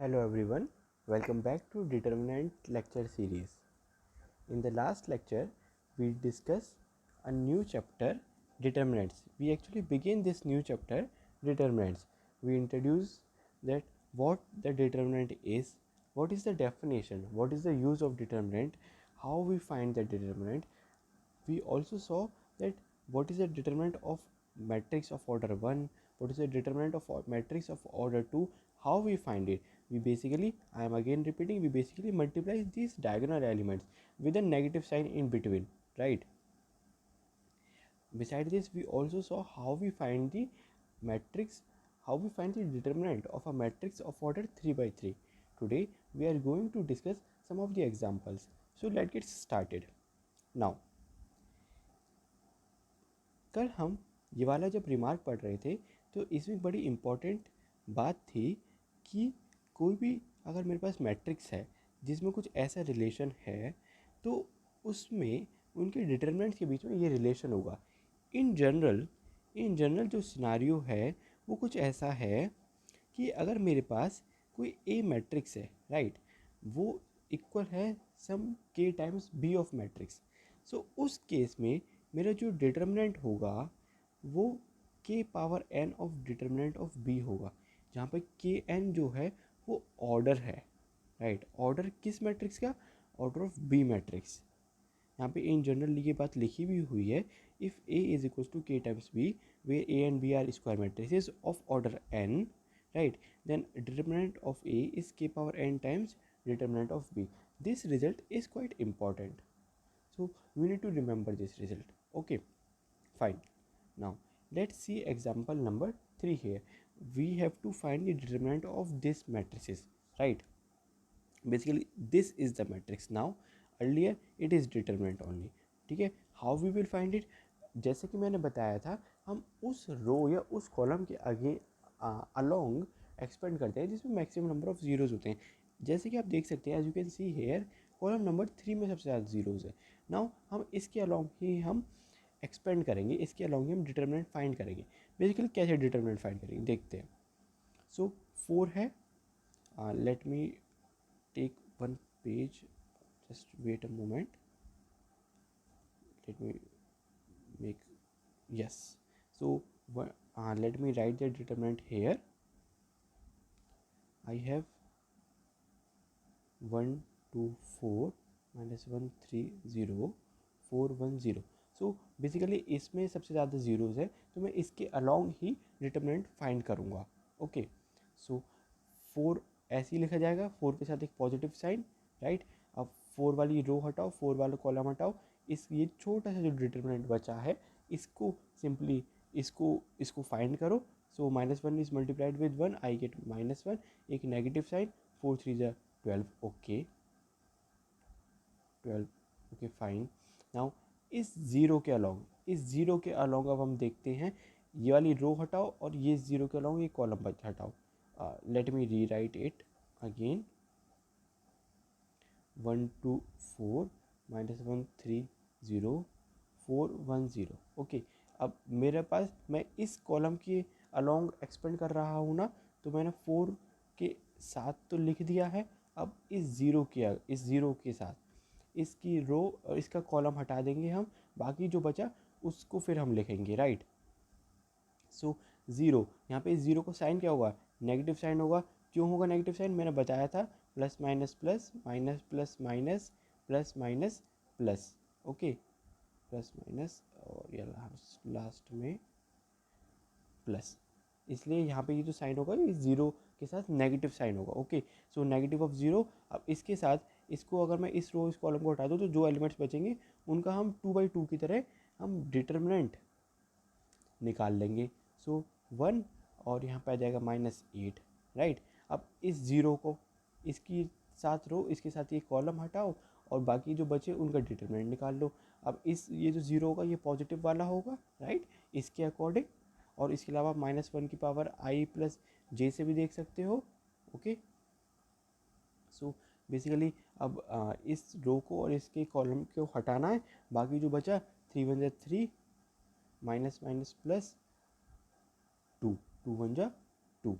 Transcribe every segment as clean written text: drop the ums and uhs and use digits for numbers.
Hello everyone, welcome back to Determinant lecture series. In the last lecture, we discussed a new chapter, determinants. We actually begin this new chapter, determinants. We introduce that what the determinant is, what is the definition, what is the use of determinant, how we find the determinant. We also saw that what is the determinant of matrix of order 1, what is the determinant of matrix of order 2, how we find it. I am again repeating, we basically multiply these diagonal elements with a negative sign in between, right? Besides this, we also saw how we find the matrix, how we find the determinant of a matrix of order 3 by 3. Today we are going to discuss some of the examples. So let's get started. Now कल हम ये वाला जब remark पढ़ रहे थे तो इसमें बड़ी इम्पोर्टेंट बात थी कि कोई भी अगर मेरे पास मैट्रिक्स है जिसमें कुछ ऐसा रिलेशन है तो उसमें उनके डिटरमिनेंट्स के बीच में ये रिलेशन होगा। इन जनरल जो सिनारियो है वो कुछ ऐसा है कि अगर मेरे पास कोई ए मैट्रिक्स है, राइट, वो इक्वल है सम k times B of matrix. So उस केस में मेरा जो डिटर्मिनेंट होगा वो k power n of determinant of B होगा, जहाँ पे के एन जो है वो ऑर्डर है, राइट। ऑर्डर किस मैट्रिक्स का? Order of B matrix. यहाँ पे इन जनरल ये बात लिखी भी हुई है, if A is equal to K times B where A and B are square matrices of order N, right, then determinant of A is k power n times determinant of B. This result is quite important, so we need to remember this result. Okay, fine. Now let's see example number 3 here. We have to find the determinant of this matrices, right? Basically this is the matrix now, earlier it is determinant only, ठीक है। how we will find it? जैसे कि मैंने बताया था, हम उस रो या उस कॉलम के आगे अलोंग एक्सपेंड करते हैं जिसमें मैक्सिमम नंबर ऑफ जीरोज होते हैं। जैसे कि आप देख सकते हैं, as you can see here, column number 3 में सबसे ज़्यादा जीरोज है। नाउ हम इसके अलोंग ही हम एक्सपेंड करेंगे, इसके अलोंग ही हम डिटर्मिनेंट फाइंड करेंगे। बेसिकली कैसे डिटर्मिनेंट फाइंड करेंगे देखते हैं। सो 4 है, let me take one page, just wait a moment, let me make, yes, so let me write the determinant here. I have 1 2 4 minus 1 3 0 4 1 0। So basically इसमें सबसे ज़्यादा zeros है तो मैं इसके अलोंग ही डिटर्मिनेंट फाइंड करूँगा। ओके, सो 4 ऐसे ही लिखा जाएगा, 4 के साथ एक पॉजिटिव साइन, राइट। अब 4 वाली रो हटाओ, 4 वाला कॉलम हटाओ, इस ये छोटा सा जो डिटर्मिनेंट बचा है इसको सिंपली इसको फाइंड करो। सो -1 is multiplied with 1, I get -1, एक नेगेटिव साइन, 4 3 जा 12, ओके 12, ओके फाइन। नाउ इस ज़ीरो के अलोंग अब हम देखते हैं, ये वाली रो हटाओ और ये ज़ीरो के अलोंग ये कॉलम हटाओ। लेट मी री राइट इट अगेन, 1 2 4 -1 3 0 4 1 0। ओके, अब मेरे पास, मैं इस कॉलम के अलोंग एक्सपेंड कर रहा हूँ ना, तो मैंने 4 के साथ तो लिख दिया है। अब इस ज़ीरो के साथ इसकी रो और इसका कॉलम हटा देंगे हम, बाकी जो बचा उसको फिर हम लिखेंगे, राइट। सो ज़ीरो, यहाँ पे इस ज़ीरो को साइन क्या होगा? नेगेटिव साइन होगा। क्यों होगा नेगेटिव साइन? मैंने बताया था, plus minus plus minus plus minus plus minus plus, okay, plus minus और ये लास्ट में प्लस, इसलिए यहाँ पे ये जो साइन होगा ये ज़ीरो के साथ नेगेटिव साइन होगा। Okay, so negative of zero. अब इसके साथ इसको अगर मैं इस रो इस कॉलम को हटा दूँ तो जो एलिमेंट्स बचेंगे उनका हम 2/2 की तरह हम डिटर्मिनेंट निकाल लेंगे। सो 1 और यहाँ पे आ जाएगा -8, राइट। अब इस ज़ीरो को इसकी साथ रो इसके साथ ये कॉलम हटाओ और बाकी जो बचे उनका डिटर्मिनेंट निकाल लो। अब ये जो ज़ीरो होगा ये पॉजिटिव वाला होगा, राइट, इसके अकॉर्डिंग। और इसके अलावा -1 की पावर i प्लस जे से भी देख सकते हो। ओके, सो बेसिकली अब इस रो को और इसके कॉलम को हटाना है, बाकी जो बचा 3 1 3 minus minus plus 2 2 1 2,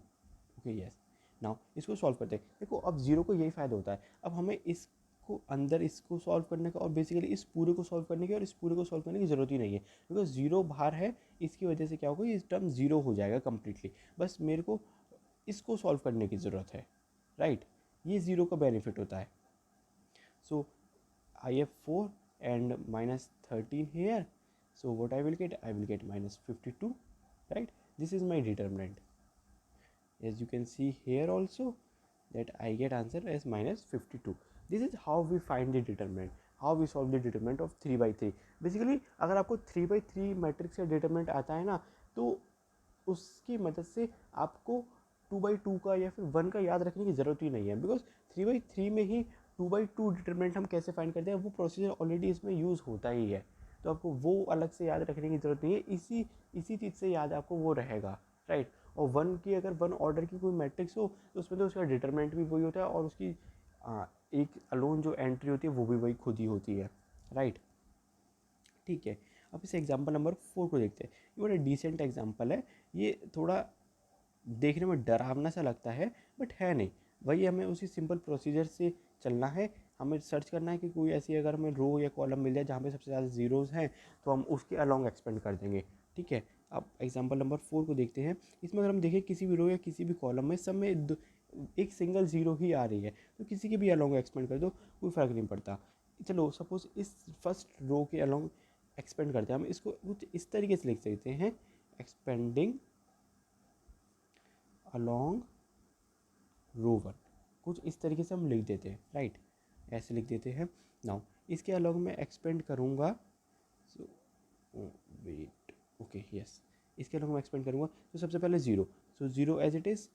okay, yes. Now इसको सॉल्व करते हैं। देखो अब जीरो को यही फ़ायदा होता है, अब हमें इसको अंदर इसको सॉल्व करने का और बेसिकली इस पूरे को सॉल्व करने की और इस पूरे को सॉल्व करने की ज़रूरत ही नहीं है, बिकॉज जीरो बाहर है। इसकी वजह से क्या होगा, ये टर्म जीरो हो जाएगा कम्प्लीटली। बस मेरे को इसको सॉल्व करने की ज़रूरत है, राइट। ये ज़ीरो का बेनिफिट होता है। सो I have 4 and minus 13 here. So what I will get? I will get minus 52, right? This is my determinant. As you can see here also that I get answer as minus 52. This is how we find the determinant, how we solve the determinant of 3 by 3. Basically अगर आपको 3 by 3 matrix का determinant आता है ना, तो उसकी मदद से आपको 2 by 2 का या फिर 1 का याद रखने की ज़रूरत ही नहीं है, बिकॉज 3 by 3 में ही 2 by 2 डिटरमिनेंट हम कैसे फाइंड करते हैं, वो प्रोसीजर ऑलरेडी इसमें यूज़ होता ही है। तो आपको वो अलग से याद रखने की ज़रूरत नहीं है, इसी चीज़ से याद आपको वो रहेगा, राइट। और 1 की अगर 1 ऑर्डर की कोई मैट्रिक्स हो तो उसमें तो उसका डिटरमिनेंट भी वही होता है, और उसकी एक अलोन जो एंट्री होती है वो भी वही खुद ही होती है, राइट। ठीक है, अब इस एग्जाम्पल नंबर 4 को देखते हैं। ये बड़ा डिसेंट एग्जाम्पल है, ये थोड़ा देखने में डरावना सा लगता है बट है नहीं। वही हमें उसी सिंपल प्रोसीजर से चलना है। हमें सर्च करना है कि कोई ऐसी अगर हमें रो या कॉलम मिल जाए जहाँ पे सबसे ज़्यादा ज़ीरोज़ हैं, तो हम उसके अलॉन्ग एक्सपेंड कर देंगे। ठीक है, अब एग्जांपल नंबर 4 को देखते हैं। इसमें अगर हम देखें किसी भी रो या किसी भी कॉलम में सब में एक सिंगल ज़ीरो ही आ रही है, तो किसी के भी अलॉन्ग एक्सपेंड कर दो, कोई फ़र्क नहीं पड़ता। चलो सपोज़ इस फर्स्ट रो के अलॉन्ग एक्सपेंड करते हैं, हम इसको कुछ इस तरीके से लिख सकते हैं, एक्सपेंडिंग अलॉन्ग रो 1, कुछ इस तरीके से हम लिख देते हैं, राइट। ऐसे लिख देते हैं। नाउ इसके अलॉन्ग मैं एक्सपेंड करूँगा, सो वेट, ओके यस, इसके अलॉन्ग मैं एक्सपेंड करूँगा तो सबसे पहले zero, so zero as it is.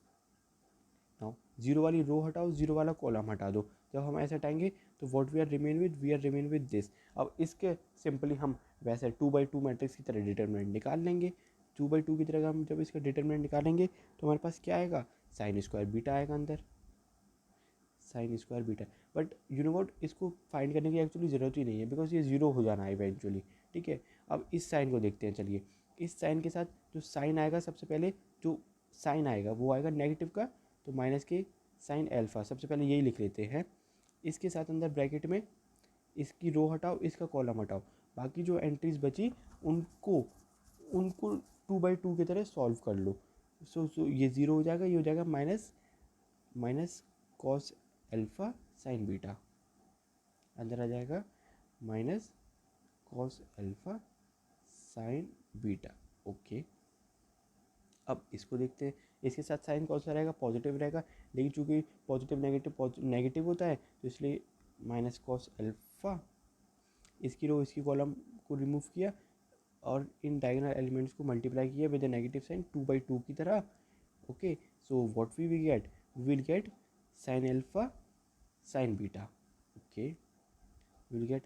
Now zero वाली रो हटाओ, जीरो वाला कॉलम हटा दो। जब हम ऐसे हटाएंगे तो what we are remain with this. अब इसके सिंपली हम वैसे 2 by 2 मैट्रिक्स की तरह डिटरमिनेंट निकाल लेंगे। 2 by 2 की तरह हम जब इसका डिटरमिनेंट निकालेंगे तो हमारे पास क्या आएगा, साइन स्क्वायर बीटा आएगा अंदर, sine square beta. But you know what, इसको फाइंड करने की एक्चुअली ज़रूरत ही नहीं है, बिकॉज ये ज़ीरो हो जाना है इवेंचुअली। ठीक है, अब इस साइन को देखते हैं। चलिए, इस साइन के साथ जो साइन आएगा, सबसे पहले जो साइन आएगा वो आएगा नेगेटिव का, तो माइनस के साइन एल्फा, सबसे पहले यही लिख लेते हैं। इसके साथ अंदर ब्रैकेट में इसकी रो हटाओ, इसका कॉलम हटाओ, बाकी जो एंट्रीज बची उनको उनको 2 by 2 की तरह सॉल्व कर लो। सो ये ज़ीरो हो जाएगा, ये हो जाएगा minus cos alpha sine beta, अंदर आ जाएगा minus cos alpha sine beta. Okay, अब इसको देखते हैं। इसके साथ साइन कौन सा रहेगा, पॉजिटिव रहेगा, लेकिन चूंकि पॉजिटिव नेगेटिव होता है तो इसलिए माइनस कॉस एल्फ़ा। इसकी रो इसकी कॉलम को रिमूव किया और इन डायगोनल एलिमेंट्स को मल्टीप्लाई किया with the negative sign 2 by 2 की तरह। Okay, so what we will get sine alpha sine beta. Okay, will get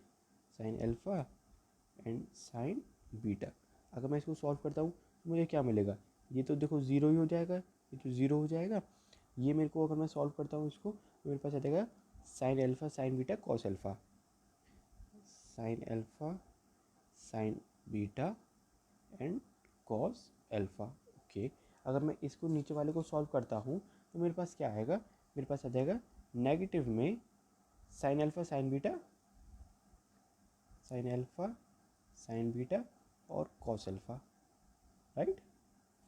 sine alpha and sine beta. अगर मैं इसको सॉल्व करता हूँ तो मुझे क्या मिलेगा, ये तो देखो ज़ीरो ही हो जाएगा, ये तो ज़ीरो हो जाएगा। ये मेरे को अगर मैं सॉल्व करता हूँ इसको तो मेरे पास आ जाएगा sign alpha sine beta cos alpha, sign alpha sine beta and cos alpha. Okay, अगर मैं इसको नीचे वाले को सॉल्व करता हूँ तो मेरे पास क्या आएगा, मेरे पास आ जाएगा नेगेटिव में साइन एल्फ़ा साइन बीटा और कॉस एल्फ़ा, राइट।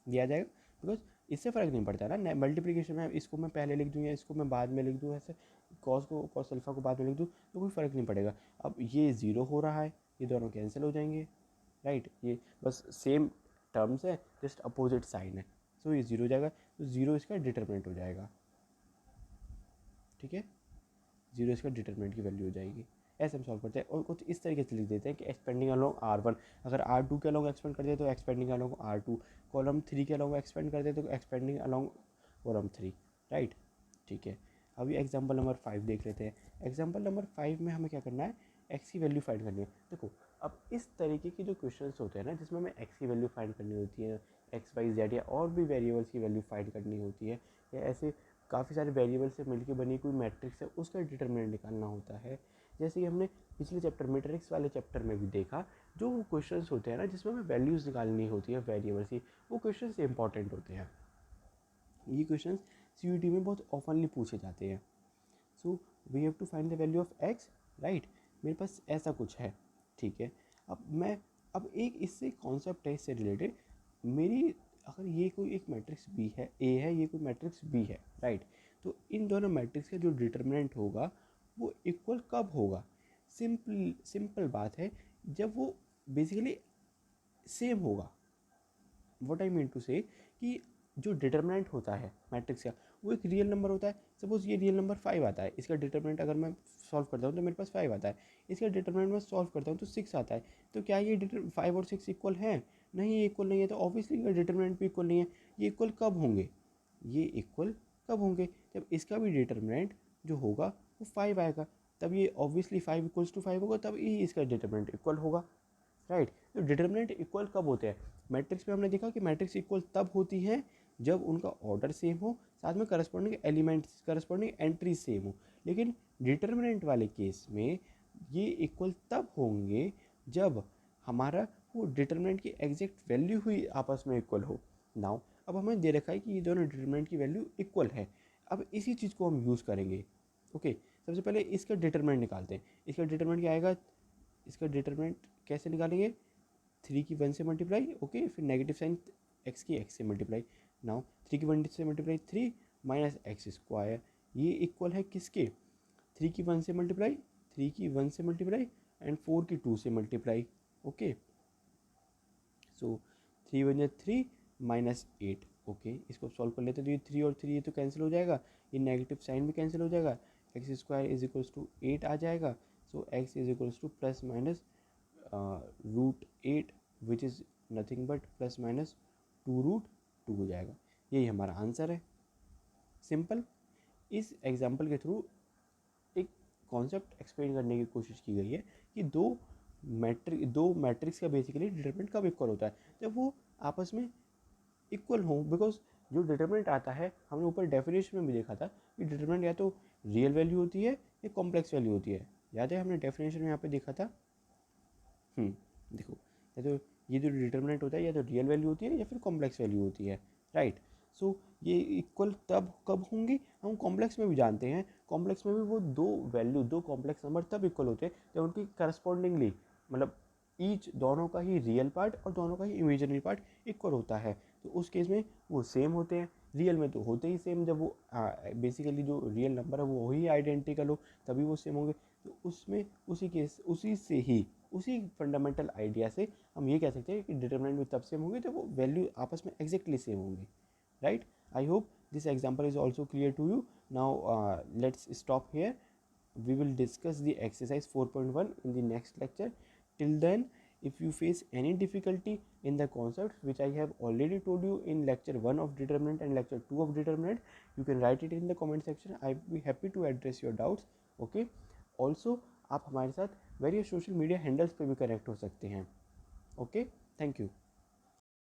दिया जाएगा, बिकॉज इससे फ़र्क नहीं पड़ता ना, मल्टीप्लिकेशन में इसको मैं पहले लिख दूँ या इसको मैं बाद में लिख दूँ, ऐसे कॉस एल्फ़ा को बाद में लिख दूँ तो कोई फ़र्क नहीं पड़ेगा। अब ये ज़ीरो हो रहा है, ये दोनों कैंसिल हो जाएंगे, राइट। ये बस सेम टर्म्स है, जस्ट अपोजिट साइन है। सो ये ज़ीरो हो जाएगा, तो ज़ीरो इसका डिटरमिनेंट हो जाएगा। ठीक है, ज़ीरो इसका डिटरमिनेंट की वैल्यू हो जाएगी। ऐसे हम सॉल्व करते हैं और कुछ इस तरीके से लिख देते हैं कि एक्सपेंडिंग अलॉन्ग R1, अगर R2 के अलॉन्ग एक्सपेंड करते हैं तो एक्सपेंडिंग अलॉन्ग R2, कॉलम 3 के अलॉन्ग एक्सपेंड करते हैं तो एक्सपेंडिंग अलॉन्ग कॉलम 3, राइट। ठीक है, अभी एग्जाम्पल नंबर 5 देख लेते हैं। एग्जाम्पल नंबर 5 में हमें क्या करना है, एक्स की वैल्यू फाइंड करनी है। देखो, अब इस तरीके की जो क्वेश्चन होते हैं ना, जिसमें हमें एक्स की वैल्यू फाइंड करनी होती है, एक्स वाई जेड या और भी वेरिएबल्स की वैल्यू फाइंड करनी होती है, या ऐसे काफ़ी सारे वेरिएबल से मिलकर बनी कोई मैट्रिक्स है उसका डिटरमिनेंट निकालना होता है। जैसे कि हमने पिछले चैप्टर मैट्रिक्स वाले चैप्टर में भी देखा, जो क्वेश्चंस होते हैं ना जिसमें हमें वैल्यूज़ निकालनी होती है वेरिएबल्स की, वो क्वेश्चंस इंपॉर्टेंट होते हैं। ये क्वेश्चंस CUET में बहुत ऑफनली पूछे जाते हैं। So we have to find the value of x, right. मेरे पास ऐसा कुछ है, ठीक है। अब एक इससे कॉन्सेप्ट है इससे रिलेटेड, मेरी अगर ये कोई एक मैट्रिक्स बी है, ए है, ये कोई मैट्रिक्स बी है, राइट। तो इन दोनों मैट्रिक्स का जो डिटर्मिनेंट होगा वो इक्वल कब होगा? सिंपल बात है, जब वो बेसिकली सेम होगा। व्हाट आई मीन टू से कि जो डिटर्मिनेंट होता है मैट्रिक्स का वो एक रियल नंबर होता है। सपोज ये रियल नंबर 5 आता है, इसका डिटर्मिनेंट अगर मैं सॉल्व करता हूँ तो मेरे पास 5 आता है, इसका डिटर्मिनेंट मैं सॉल्व करता हूँ तो 6 आता है। तो क्या ये 5 और 6 इक्वल हैं? नहीं, ये इक्वल नहीं है। तो ऑब्वियसली इनका डिटर्मिनेंट भी इक्वल नहीं है। ये इक्वल कब होंगे? ये इक्वल कब होंगे? जब इसका भी डिटर्मिनेंट जो होगा वो 5 आएगा, तब ये ऑब्वियसली 5 इक्वल्स टू 5 होगा, तब ही इसका डिटर्मिनेंट इक्वल होगा, राइट। तो डिटर्मिनेंट इक्वल कब होते हैं? मैट्रिक्स में हमने देखा कि मैट्रिक्स इक्वल तब होती है जब उनका ऑर्डर सेम हो, साथ में corresponding elements, corresponding entry same हो। लेकिन डिटर्मिनेंट वाले केस में ये इक्वल तब होंगे जब हमारा वो डिटर्मिनेंट की एग्जैक्ट वैल्यू हुई आपस में इक्वल हो। नाउ अब हमें दे रखा है कि ये दोनों डिटर्मिनेंट की वैल्यू इक्वल है। अब इसी चीज़ को हम यूज़ करेंगे। ओके, सबसे पहले इसका डिटर्मिनेंट निकालते हैं। इसका डिटर्मिनेंट क्या आएगा? इसका डिटर्मिनेंट कैसे निकालेंगे? 3 की 1 से मल्टीप्लाई, ओके, फिर नेगेटिव साइन x की x से मल्टीप्लाई। नाउ 3 की 1 से मल्टीप्लाई 3 माइनस एक्स स्क्वायर, ये इक्वल है किसके? 3 की 1 से मल्टीप्लाई, 3 की 1 से मल्टीप्लाई एंड 4 की 2 से मल्टीप्लाई। ओके, सो 3 1 जा 3 माइनस 8। ओके, इसको सॉल्व कर लेते हैं तो ये 3 और 3 ये तो कैंसिल हो जाएगा, ये नेगेटिव साइन भी कैंसिल हो जाएगा, x square is equals to 8 आ जाएगा। So x is equals to plus minus √8 which is nothing but plus minus 2√2 हो जाएगा। यही हमारा आंसर है। सिंपल। इस एग्जाम्पल के थ्रू एक कॉन्सेप्ट एक्सप्लेन करने की कोशिश की गई है कि दो मैट्रिक्स का बेसिकली डिटरमिनेंट कब इक्वल होता है? जब वो आपस में इक्वल हो। बिकॉज जो डिटरमिनेंट आता है, हमने ऊपर डेफिनेशन में भी देखा था कि डिटरमिनेंट या तो रियल वैल्यू होती है या कॉम्प्लेक्स वैल्यू होती है। याद है हमने डेफिनेशन में यहाँ पे देखा था। देखो, या तो ये जो डिटर्मिनेंट होता है या तो रियल वैल्यू होती है या फिर कॉम्प्लेक्स वैल्यू होती है, राइट। सो ये इक्वल तब कब होंगे? हम कॉम्प्लेक्स में भी जानते हैं, कॉम्प्लेक्स में भी वो दो कॉम्प्लेक्स नंबर तब इक्वल होते हैं जब उनकी करस्पॉन्डिंगली, मतलब ईच दोनों का ही रियल पार्ट और दोनों का ही इमेजिनरी पार्ट इक्वल होता है। तो उस केस में वो सेम होते हैं। रियल में तो होते ही सेम, जब वो बेसिकली जो रियल नंबर है वो वही आइडेंटिकल हो तभी वो सेम होंगे। तो उसमें उसी फंडामेंटल आइडिया से हम ये कह सकते हैं कि डिटर्मिनेंट भी तब सेम होंगे जब वो वैल्यू आपस में एग्जैक्टली सेम होंगे, right. I hope this example is also clear to you. Now let's stop here. We will discuss the exercise 4.1 in the next lecture. Till then, if you face any difficulty in the concepts which I have already told you in lecture 1 of determinant and lecture 2 of determinant, you can write it in the comment section. I will be happy to address your doubts. Okay. Also, आप हमारे साथ various social media handles पे भी connect हो सकते हैं। Okay, thank you.